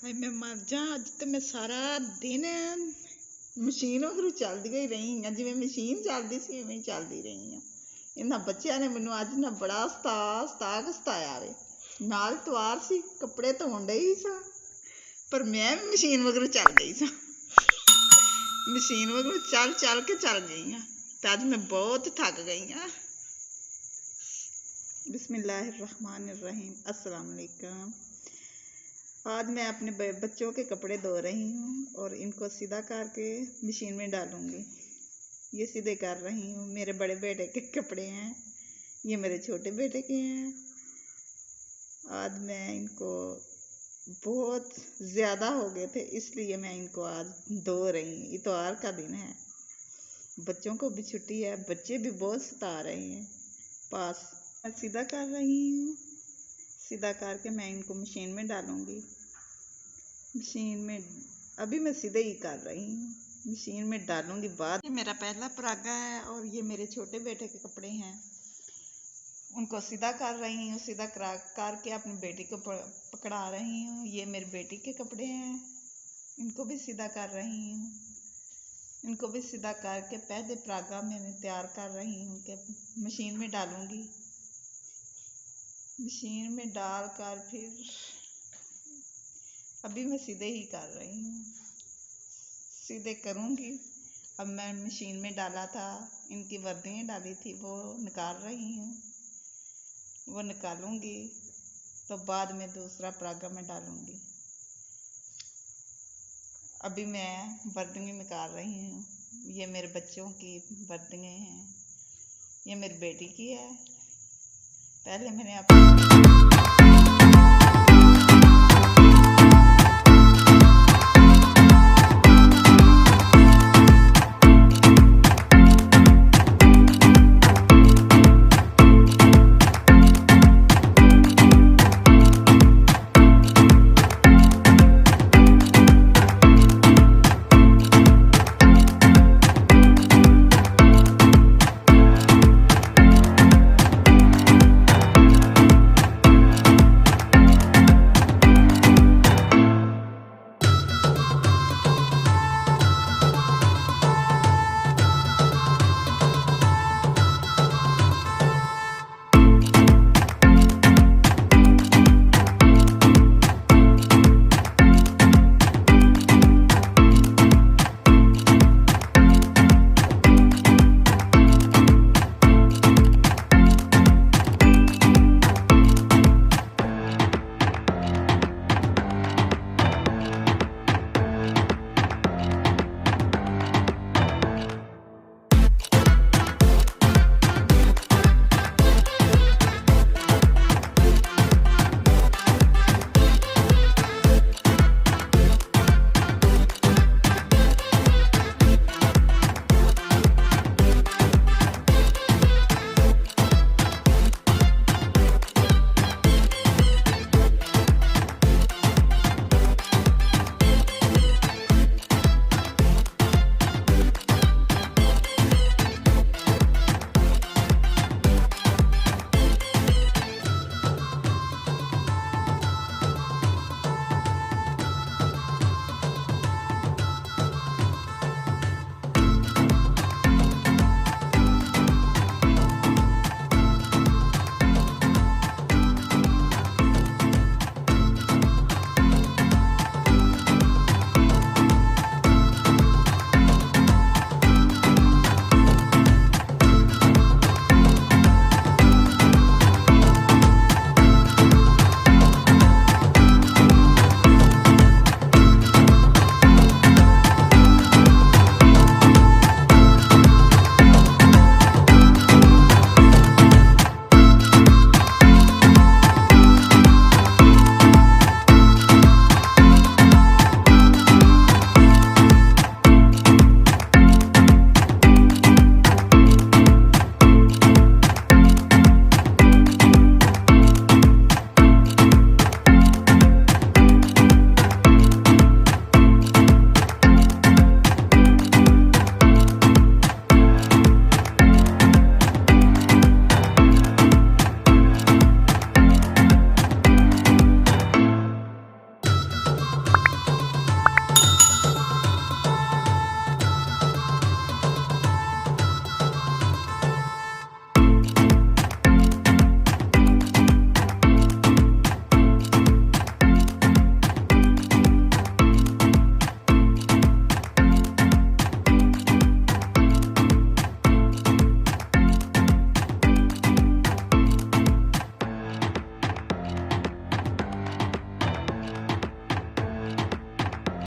हाय मैं मर जा। अज तो मैं सारा दिन मशीन वांगू चलदी ही रही हाँ, जिवें मशीन चलदी सी इवें ही चलदी रही हाँ। इन्हां बच्चिआं ने मैनूं अज ना बड़ा सताया वे। नाल तवार सी, कपड़े धोण डई सां, पर मैं भी मशीन वांगू चल गई सां। मशीन वांगू चल चल के चल गई हाँ, ते अज मैं बहुत थक गई हाँ। बिस्मिल्लाहिर्रहमानिर्रहीम। अस्सलाम वालेकुम। आज मैं अपने बच्चों के कपड़े धो रही हूँ और इनको सीधा करके मशीन में डालूंगी। ये सीधे कर रही हूँ। मेरे बड़े बेटे के कपड़े हैं, ये मेरे छोटे बेटे के हैं। आज मैं इनको बहुत ज़्यादा हो गए थे, इसलिए मैं इनको आज धो रही हूँ। इतवार का दिन है, बच्चों को भी छुट्टी है, बच्चे भी बहुत सता रहे हैं पास। मैं सीधा कर रही हूँ, सीधा करके मैं इनको मशीन में डालूंगी। मशीन में अभी मैं सीधे ही कर रही हूँ, मशीन में डालूंगी बाद। ये मेरा पहला परागा है और ये मेरे छोटे बेटे के कपड़े हैं, उनको सीधा कर रही हूँ। सीधा करके अपनी बेटी को पकड़ा रही हूँ। ये मेरी बेटी के कपड़े हैं, इनको भी सीधा कर रही हूँ। इनको भी सीधा करके पहले परागा मैंने तैयार कर रही हूँ कि मशीन में डालूंगी। मशीन में डाल कर फिर अभी मैं सीधे ही कर रही हूँ, सीधे करूँगी। अब मैं मशीन में डाला था, इनकी वर्दियाँ डाली थी, वो निकाल रही हूँ। वो निकालूंगी तो बाद में दूसरा परागा में डालूंगी। अभी मैं वर्दियाँ निकाल रही हूँ। ये मेरे बच्चों की वर्दियाँ हैं, ये मेरी बेटी की है। पहले मैंने अपनी